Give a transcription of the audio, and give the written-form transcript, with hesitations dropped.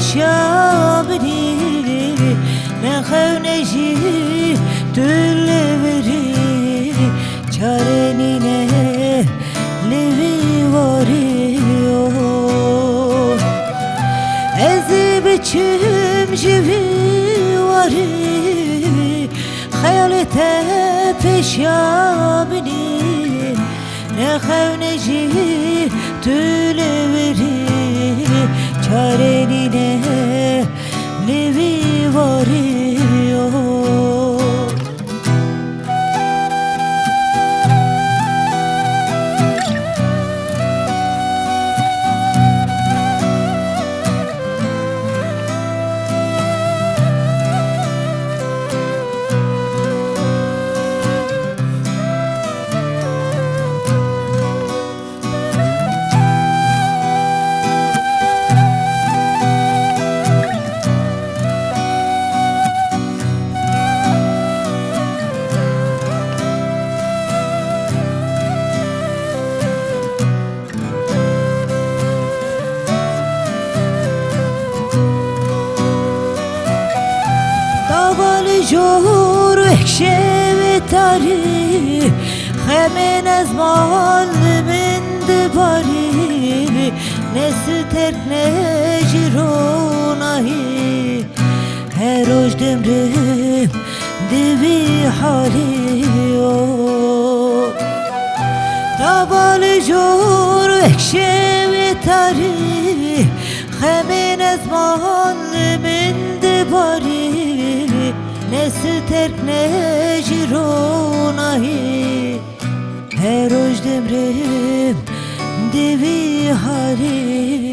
peşabini ne xevneji tülveri çarenine levi varıyor ezi biçim jivi varı hayalete peşabini ne xevneji tülveri çarenine levi varıyor جور اكشف تاري خمن از مال من دباري نسترك نجروناهي هروج دمرم دبي حاليو دبال جور اكشف تاري خمن از مال من دباري نسترك نجروناهي هروج دمرم دبي حالي